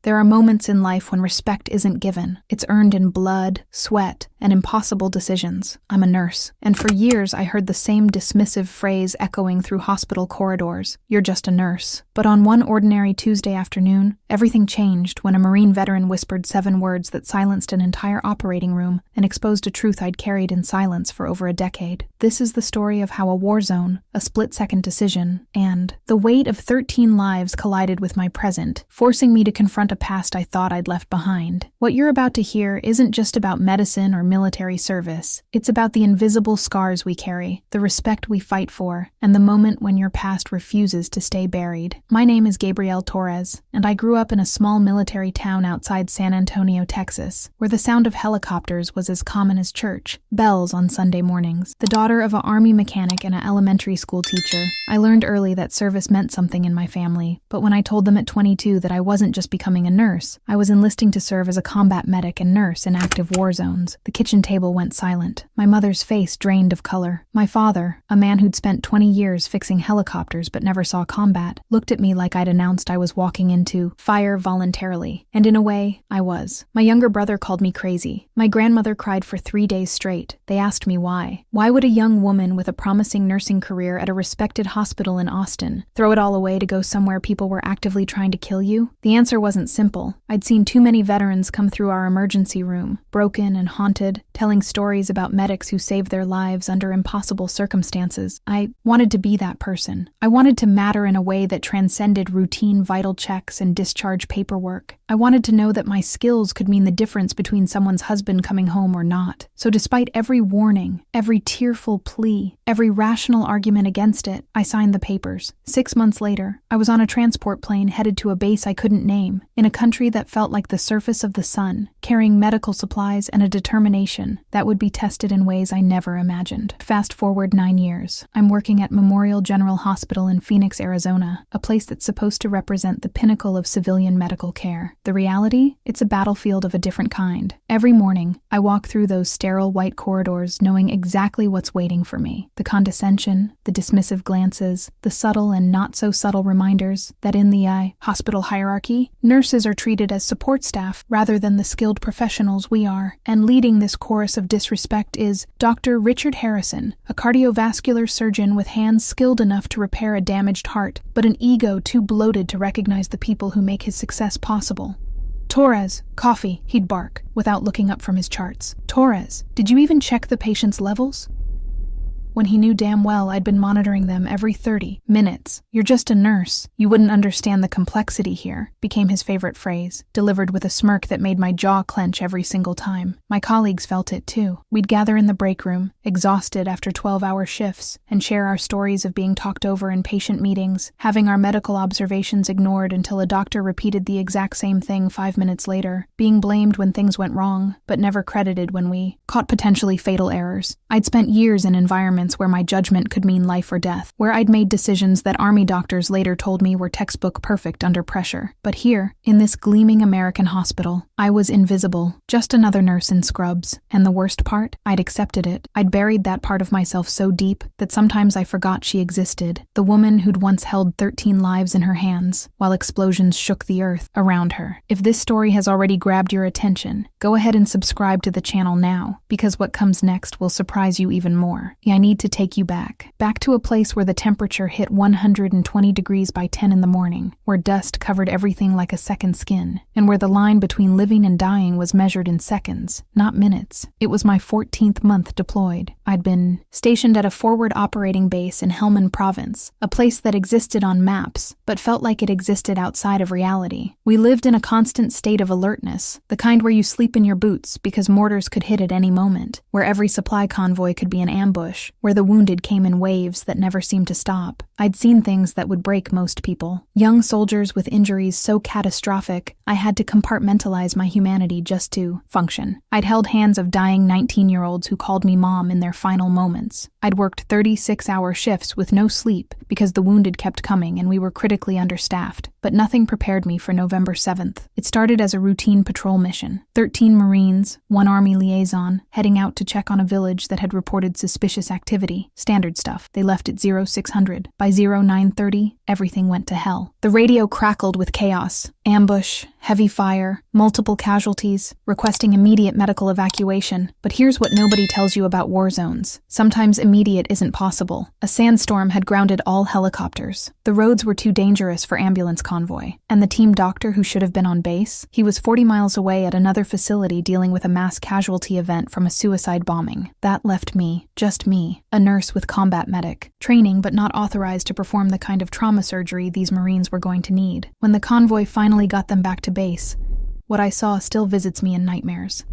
There are moments in life when respect isn't given. It's earned in blood, sweat, and impossible decisions. I'm a nurse, and for years I heard the same dismissive phrase echoing through hospital corridors. You're just a nurse. But on one ordinary Tuesday afternoon, everything changed when a Marine veteran whispered 7 words that silenced an entire operating room and exposed a truth I'd carried in silence for over a decade. This is the story of how a war zone, a split-second decision, and the weight of 13 lives collided with my present, forcing me to confront a past I thought I'd left behind. What you're about to hear isn't just about medicine or military service. It's about the invisible scars we carry, the respect we fight for, and the moment when your past refuses to stay buried. My name is Gabrielle Torres, and I grew up in a small military town outside San Antonio, Texas, where the sound of helicopters was as common as church bells on Sunday mornings. The daughter of an Army mechanic and an elementary school teacher, I learned early that service meant something in my family, but when I told them at 22 that I wasn't just becoming a nurse, I was enlisting to serve as a combat medic and nurse in active war zones, the kitchen table went silent. My mother's face drained of color. My father, a man who'd spent 20 years fixing helicopters but never saw combat, looked at me like I'd announced I was walking into fire voluntarily. And in a way, I was. My younger brother called me crazy. My grandmother cried for 3 days straight. They asked me why. Why would a young woman with a promising nursing career at a respected hospital in Austin throw it all away to go somewhere people were actively trying to kill you? The answer wasn't simple. I'd seen too many veterans come through our emergency room, broken and haunted, telling stories about medics who saved their lives under impossible circumstances. I wanted to be that person. I wanted to matter in a way that transcended routine vital checks and discharge paperwork. I wanted to know that my skills could mean the difference between someone's husband coming home or not. So despite every warning, every tearful plea, every rational argument against it, I signed the papers. 6 months later, I was on a transport plane headed to a base I couldn't name, in a country that felt like the surface of the sun, carrying medical supplies and a determination that would be tested in ways I never imagined. Fast forward 9 years. I'm working at Memorial General Hospital in Phoenix, Arizona, a place that's supposed to represent the pinnacle of civilian medical care. The reality? It's a battlefield of a different kind. Every morning, I walk through those sterile white corridors knowing exactly what's waiting for me. The condescension, the dismissive glances, the subtle and not-so-subtle reminders that in the hospital hierarchy, nurses are treated as support staff rather than the skilled professionals we are. And leading this chorus of disrespect is Dr. Richard Harrison, a cardiovascular surgeon with hands skilled enough to repair a damaged heart, but an ego too bloated to recognize the people who make his success possible. Torres, coffee, he'd bark, without looking up from his charts. Torres, did you even check the patient's levels? When he knew damn well I'd been monitoring them every 30 minutes. You're just a nurse. You wouldn't understand the complexity here, became his favorite phrase, delivered with a smirk that made my jaw clench every single time. My colleagues felt it too. We'd gather in the break room, exhausted after 12-hour shifts, and share our stories of being talked over in patient meetings, having our medical observations ignored until a doctor repeated the exact same thing 5 minutes later, being blamed when things went wrong, but never credited when we caught potentially fatal errors. I'd spent years in environments where my judgment could mean life or death, where I'd made decisions that Army doctors later told me were textbook perfect under pressure. But here, in this gleaming American hospital, I was invisible, just another nurse in scrubs. And the worst part? I'd accepted it. I'd buried that part of myself so deep that sometimes I forgot she existed. The woman who'd once held 13 lives in her hands, while explosions shook the earth around her. If this story has already grabbed your attention, go ahead and subscribe to the channel now, because what comes next will surprise you even more. I need to take you back to a place where the temperature hit 120 degrees by 10 in the morning, where dust covered everything like a second skin, and where the line between living and dying was measured in seconds, not minutes. It was my 14th month deployed. I'd been stationed at a forward operating base in Helmand Province, a place that existed on maps, but felt like it existed outside of reality. We lived in a constant state of alertness, the kind where you sleep in your boots because mortars could hit at any moment, where every supply convoy could be an ambush, where the wounded came in waves that never seemed to stop. I'd seen things that would break most people. Young soldiers with injuries so catastrophic, I had to compartmentalize my humanity just to function. I'd held hands of dying 19-year-olds who called me mom in their final moments. I'd worked 36-hour shifts with no sleep because the wounded kept coming and we were critically understaffed. But nothing prepared me for November 7th. It started as a routine patrol mission. 13 Marines, 1 Army liaison, heading out to check on a village that had reported suspicious activity. Standard stuff. They left at 0600. By 0930, everything went to hell. The radio crackled with chaos. Ambush, heavy fire, multiple casualties, requesting immediate medical evacuation. But here's what nobody tells you about war zones. Sometimes immediate isn't possible. A sandstorm had grounded all helicopters. The roads were too dangerous for ambulance convoy. And the team doctor who should have been on base? He was 40 miles away at another facility dealing with a mass casualty event from a suicide bombing. That left me, just me, a nurse with combat medic, training but not authorized to perform the kind of trauma surgery these Marines were going to need. When the convoy finally got them back to base, what I saw still visits me in nightmares.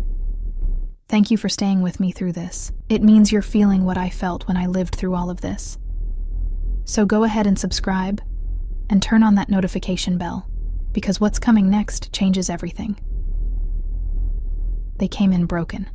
Thank you for staying with me through this. It means you're feeling what I felt when I lived through all of this. So go ahead and subscribe, and turn on that notification bell, because what's coming next changes everything. They came in broken.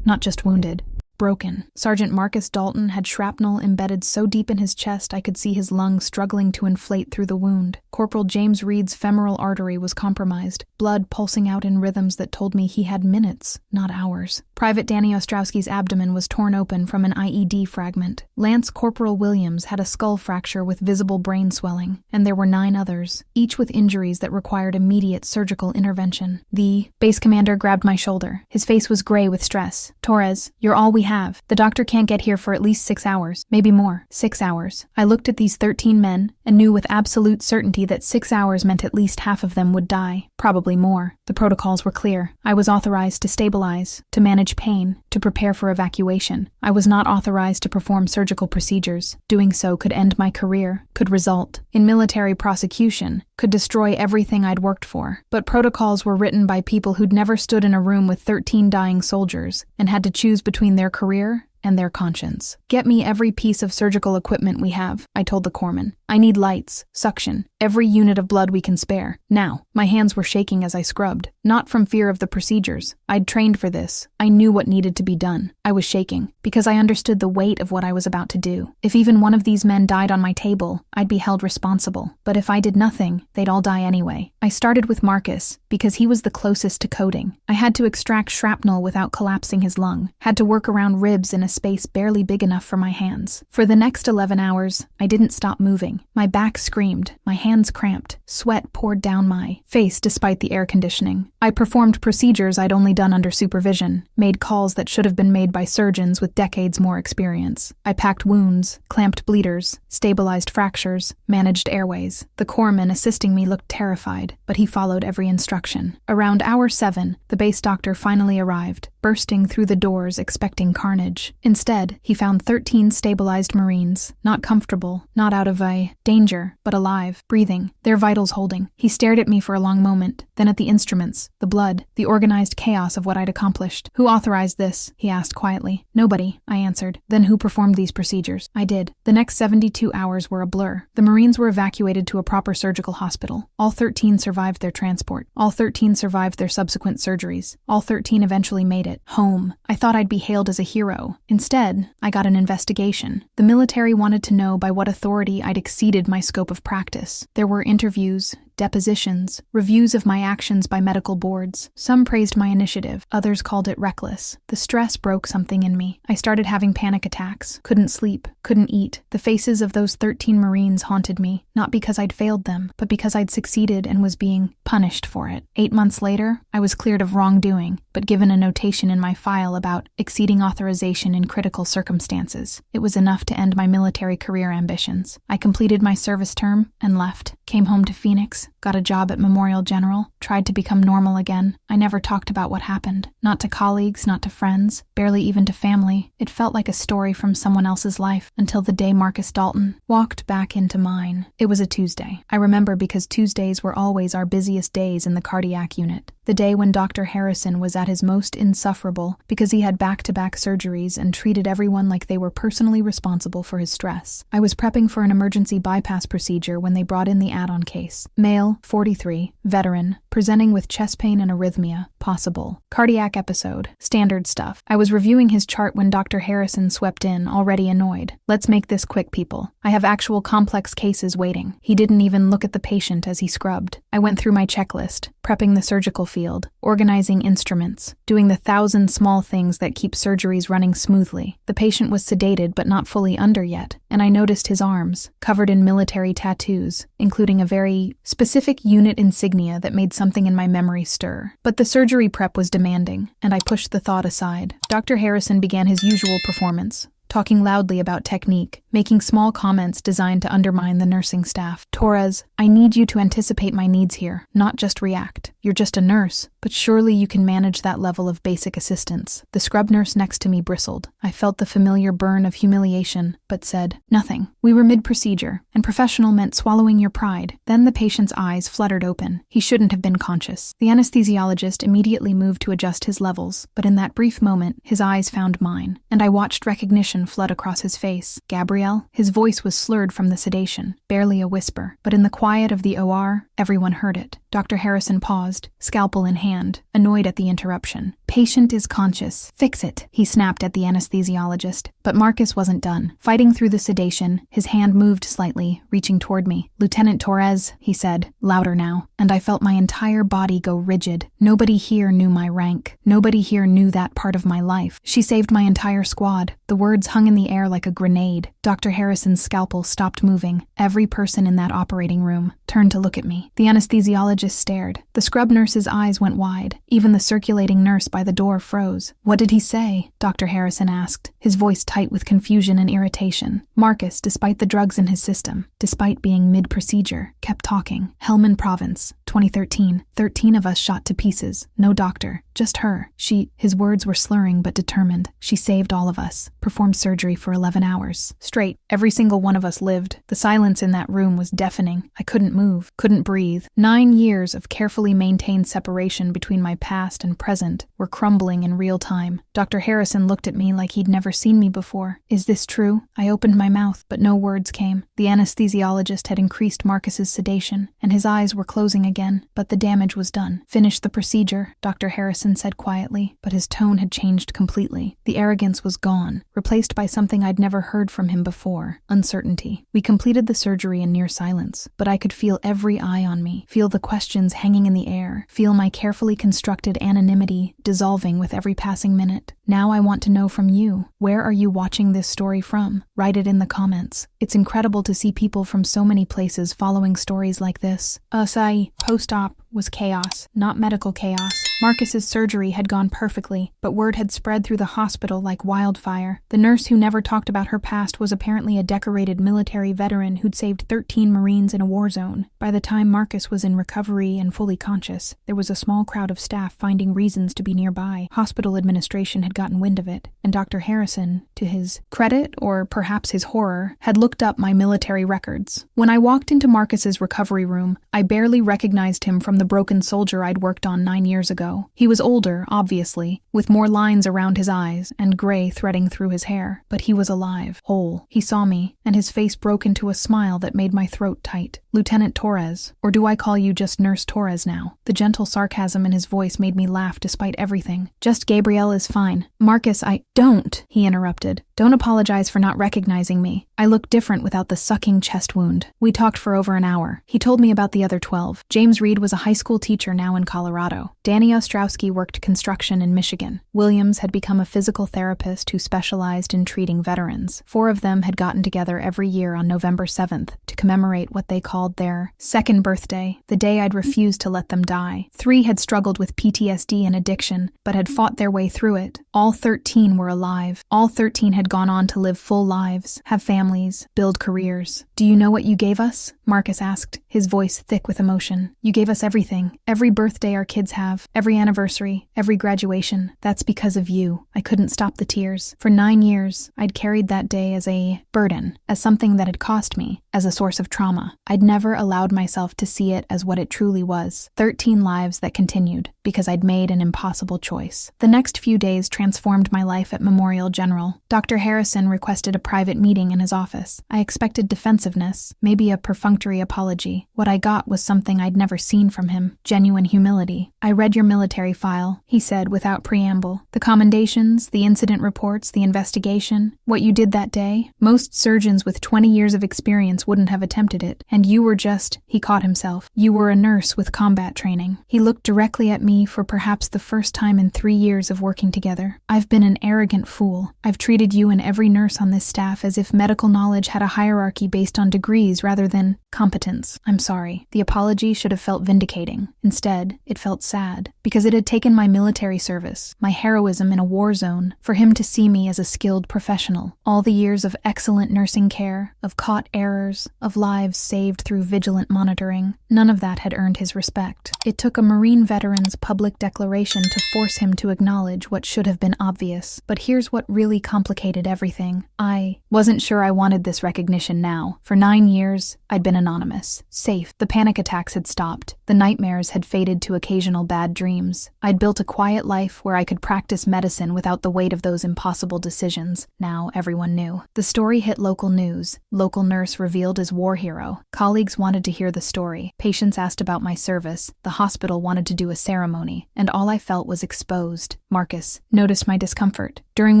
Not just wounded. Broken. Sergeant Marcus Dalton had shrapnel embedded so deep in his chest I could see his lungs struggling to inflate through the wound. Corporal James Reed's femoral artery was compromised, blood pulsing out in rhythms that told me he had minutes, not hours. Private Danny Ostrowski's abdomen was torn open from an IED fragment. Lance Corporal Williams had a skull fracture with visible brain swelling, and there were 9 others, each with injuries that required immediate surgical intervention. The base commander grabbed my shoulder. His face was gray with stress. "Torres, you're all we have. The doctor can't get here for at least 6 hours, maybe more. 6 hours. I looked at these 13 men and knew with absolute certainty that 6 hours meant at least half of them would die, probably more. The protocols were clear. I was authorized to stabilize, to manage pain, to prepare for evacuation. I was not authorized to perform surgical procedures. Doing so could end my career, could result in military prosecution, could destroy everything I'd worked for. But protocols were written by people who'd never stood in a room with 13 dying soldiers and had to choose between their career and their conscience. "Get me every piece of surgical equipment we have," I told the corpsman. "I need lights, suction, every unit of blood we can spare. Now." My hands were shaking as I scrubbed. Not from fear of the procedures. I'd trained for this. I knew what needed to be done. I was shaking because I understood the weight of what I was about to do. If even one of these men died on my table, I'd be held responsible. But if I did nothing, they'd all die anyway. I started with Marcus because he was the closest to coding. I had to extract shrapnel without collapsing his lung, had to work around ribs in a space barely big enough for my hands. For the next 11 hours, I didn't stop moving. My back screamed, my hands cramped, sweat poured down my face despite the air conditioning. I performed procedures I'd only done under supervision, made calls that should have been made by surgeons with decades more experience. I packed wounds, clamped bleeders, stabilized fractures, managed airways. The corpsman assisting me looked terrified, but he followed every instruction. Around hour 7, the base doctor finally arrived, bursting through the doors expecting carnage. Instead, he found 13 stabilized Marines, not comfortable, not out of danger, but alive, breathing, their vitals holding. He stared at me for a long moment, then at the instruments, the blood, the organized chaos of what I'd accomplished. "Who authorized this?" he asked quietly. "Nobody," I answered. "Then who performed these procedures?" I did. The next 72 hours were a blur. The Marines were evacuated to a proper surgical hospital. All 13 survived their transport. All 13 survived their subsequent surgeries. All 13 eventually made it home. I thought I'd be hailed as a hero. Instead, I got an investigation. The military wanted to know by what authority I'd exceeded my scope of practice. There were interviews, depositions, reviews of my actions by medical boards. Some praised my initiative, others called it reckless. The stress broke something in me. I started having panic attacks, couldn't sleep, couldn't eat. The faces of those 13 Marines haunted me, not because I'd failed them, but because I'd succeeded and was being punished for it. 8 months later, I was cleared of wrongdoing, but given a notation in my file about exceeding authorization in critical circumstances. It was enough to end my military career ambitions. I completed my service term and left, came home to Phoenix, got a job at Memorial General, tried to become normal again. I never talked about what happened. Not to colleagues, not to friends, barely even to family. It felt like a story from someone else's life until the day Marcus Dalton walked back into mine. It was a Tuesday. I remember because Tuesdays were always our busiest days in the cardiac unit. The day when Dr. Harrison was at his most insufferable because he had back-to-back surgeries and treated everyone like they were personally responsible for his stress. I was prepping for an emergency bypass procedure when they brought in the add-on case. Male, 43, veteran, presenting with chest pain and arrhythmia, possible. Cardiac episode, standard stuff. I was reviewing his chart when Dr. Harrison swept in, already annoyed. "Let's make this quick, people. I have actual complex cases waiting." He didn't even look at the patient as he scrubbed. I went through my checklist, prepping the surgical battlefield, organizing instruments, doing the 1,000 small things that keep surgeries running smoothly. The patient was sedated but not fully under yet, and I noticed his arms, covered in military tattoos, including a very specific unit insignia that made something in my memory stir. But the surgery prep was demanding, and I pushed the thought aside. Dr. Harrison began his usual performance, talking loudly about technique, making small comments designed to undermine the nursing staff. "Torres, I need you to anticipate my needs here, not just react. You're just a nurse, but surely you can manage that level of basic assistance." The scrub nurse next to me bristled. I felt the familiar burn of humiliation, but said, "Nothing. We were mid-procedure, and professional meant swallowing your pride." Then the patient's eyes fluttered open. He shouldn't have been conscious. The anesthesiologist immediately moved to adjust his levels, but in that brief moment, his eyes found mine, and I watched recognition flood across his face. "Gabrielle?" His voice was slurred from the sedation, barely a whisper, but in the quiet of the OR, everyone heard it. Dr. Harrison paused, scalpel in hand, annoyed at the interruption. "Patient is conscious. Fix it," he snapped at the anesthesiologist. But Marcus wasn't done. Fighting through the sedation, his hand moved slightly, reaching toward me. "Lieutenant Torres," he said, louder now, and I felt my entire body go rigid. Nobody here knew my rank. Nobody here knew that part of my life. "She saved my entire squad." The words hung in the air like a grenade. Dr. Harrison's scalpel stopped moving. Every person in that operating room turned to look at me. The anesthesiologist stared. The scrub nurse's eyes went wide. Even the circulating nurse by the door froze. "What did he say?" Dr. Harrison asked, his voice tight with confusion and irritation. Marcus, despite the drugs in his system, despite being mid-procedure, kept talking. "Helmand Province, 2013. 13 of us shot to pieces. No doctor. Just her. His words were slurring but determined. "She saved all of us. Performed surgery for 11 hours. Straight. Every single one of us lived." The silence in that room was deafening. I couldn't move, couldn't breathe. 9 years of carefully maintained separation between my past and present were crumbling in real time. Dr. Harrison looked at me like he'd never seen me before. "Is this true?" I opened my mouth, but no words came. The anesthesiologist had increased Marcus's sedation, and his eyes were closing again, but the damage was done. "Finish the procedure," Dr. Harrison said quietly, but his tone had changed completely. The arrogance was gone, replaced by something I'd never heard from him before: uncertainty. We completed the surgery in near silence, but I could feel every eye on me, feel the questions hanging in the air, feel my carefully constructed anonymity dissolving with every passing minute. Now I want to know from you, where are you watching this story from? Write it in the comments. It's incredible to see people from so many places following stories like this. Post-op was chaos, not medical chaos. Marcus's surgery had gone perfectly, but word had spread through the hospital like wildfire. The nurse who never talked about her past was apparently a decorated military veteran who'd saved 13 Marines in a war zone. By the time Marcus was in recovery and fully conscious, there was a small crowd of staff finding reasons to be nearby. Hospital administration had gotten wind of it, and Dr. Harrison, to his credit, or perhaps his horror, had looked up my military records. When I walked into Marcus's recovery room, I barely recognized him from the broken soldier I'd worked on 9 years ago. He was older, obviously, with more lines around his eyes and gray threading through his hair, but he was alive, whole. He saw me, and his face broke into a smile that made my throat tight. "Lieutenant Torres, or do I call you just Nurse Torres now?" The gentle sarcasm in his voice made me laugh despite everything. "Just Gabrielle is fine." "Marcus, Don't," he interrupted. "Don't apologize for not recognizing me. I look different without the sucking chest wound." We talked for over an hour. He told me about the other 12. James Reed was a high school teacher now in Colorado. Danny Ostrowski worked construction in Michigan. Williams had become a physical therapist who specialized in treating veterans. 4 of them had gotten together every year on November 7th to commemorate what they called their second birthday, the day I'd refused to let them die. 3 had struggled with PTSD and addiction, but had fought their way through it. All 13 were alive. All 13 had gone on to live full lives, have families, build careers. "Do you know what you gave us?" Marcus asked, his voice thick with emotion. "You gave us everything. Every birthday our kids have, every anniversary, every graduation. That's because of you." I couldn't stop the tears. For 9 years, I'd carried that day as a burden, as something that had cost me, as a source of trauma. I'd never allowed myself to see it as what it truly was: 13 lives that continued, because I'd made an impossible choice. The next few days transformed my life at Memorial General. Dr. Harrison requested a private meeting in his office. I expected defensiveness, maybe a perfunctory apology. What I got was something I'd never seen from him: genuine humility. "I read your military file," he said without preamble. "The commendations, the incident reports, the investigation. What you did that day, most surgeons with 20 years of experience wouldn't have attempted it. And you were just," he caught himself, "you were a nurse with combat training." He looked directly at me for perhaps the first time in 3 years of working together. "I've been an arrogant fool. I've treated you and every nurse on this staff as if medical knowledge had a hierarchy based on degrees rather than competence. I'm sorry." The apology should have felt vindicating. Instead, it felt sad, because it had taken my military service, my heroism in a war zone, for him to see me as a skilled professional. All the years of excellent nursing care, of caught errors, of lives saved through vigilant monitoring, none of that had earned his respect. It took a Marine veteran's public declaration to force him to acknowledge what should have been obvious. But here's what really complicated everything. I wasn't sure I wanted this recognition now. For 9 years, I'd been anonymous, safe. The panic attacks had stopped. The nightmares had faded to occasional bad dreams. I'd built a quiet life where I could practice medicine without the weight of those impossible decisions. Now everyone knew. The story hit local news. Local nurse revealed as war hero. Colleagues wanted to hear the story. Patients asked about my service. The hospital wanted to do a ceremony. And all I felt was exposed. Marcus noticed my discomfort. During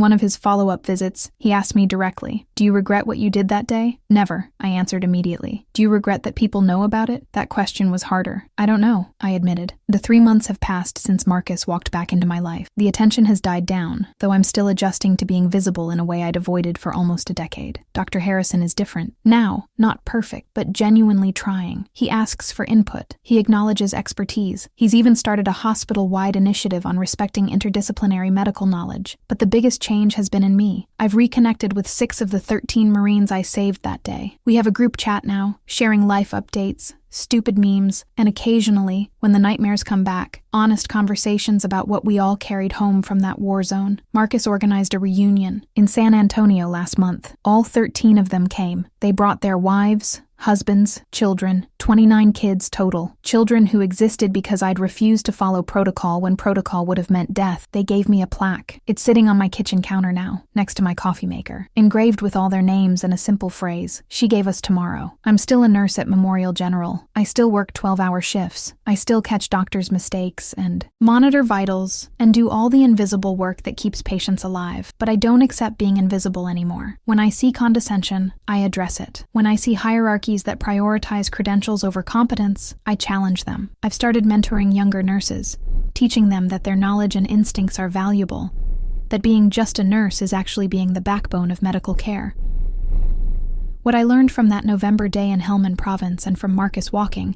one of his follow-up visits, he asked me directly, "Do you regret what you did that day?" "Never," I answered immediately. "Do you regret that people know about it?" That question was harder. "I don't know," I admitted. The 3 months have passed since Marcus walked back into my life. The attention has died down, though I'm still adjusting to being visible in a way I'd avoided for almost a decade. Dr. Harrison is different. Now, not perfect, but genuinely trying. He asks for input. He acknowledges expertise. He's even started a hospital-wide initiative on respecting interdisciplinary medical knowledge. But the biggest change has been in me. I've reconnected with 6 of the 13 Marines I saved that day. We have a group chat now, sharing life updates, stupid memes, and occasionally, when the nightmares come back, honest conversations about what we all carried home from that war zone. Marcus organized a reunion in San Antonio last month. All 13 of them came. They brought their wives, husbands, children, 29 kids total. Children who existed because I'd refused to follow protocol when protocol would have meant death. They gave me a plaque. It's sitting on my kitchen counter now, next to my coffee maker, engraved with all their names and a simple phrase, "She gave us tomorrow." I'm still a nurse at Memorial General. I still work 12-hour shifts. I still catch doctors' mistakes and monitor vitals and do all the invisible work that keeps patients alive. But I don't accept being invisible anymore. When I see condescension, I address it. When I see hierarchies that prioritize credentials over competence, I challenge them. I've started mentoring younger nurses, teaching them that their knowledge and instincts are valuable, that being just a nurse is actually being the backbone of medical care. What I learned from that November day in Helmand Province and from Marcus walking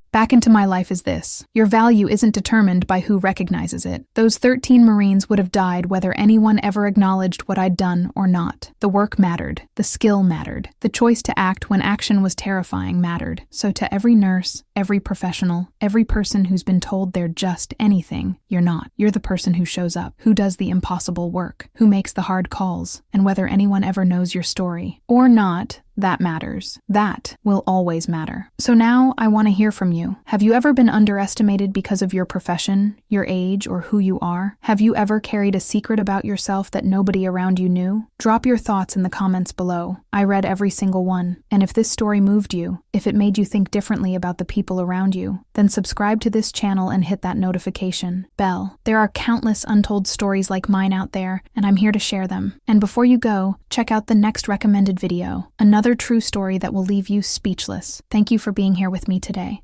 back into my life is this: your value isn't determined by who recognizes it. Those 13 Marines would have died whether anyone ever acknowledged what I'd done or not. The work mattered. The skill mattered. The choice to act when action was terrifying mattered. So to every nurse, every professional, every person who's been told they're just anything, you're not. You're the person who shows up, who does the impossible work, who makes the hard calls, and whether anyone ever knows your story or not, that matters. That will always matter. So now I want to hear from you. Have you ever been underestimated because of your profession, your age, or who you are? Have you ever carried a secret about yourself that nobody around you knew? Drop your thoughts in the comments below. I read every single one. And if this story moved you, if it made you think differently about the people around you, then subscribe to this channel and hit that notification bell. There are countless untold stories like mine out there, and I'm here to share them. And before you go, check out the next recommended video, another true story that will leave you speechless. Thank you for being here with me today.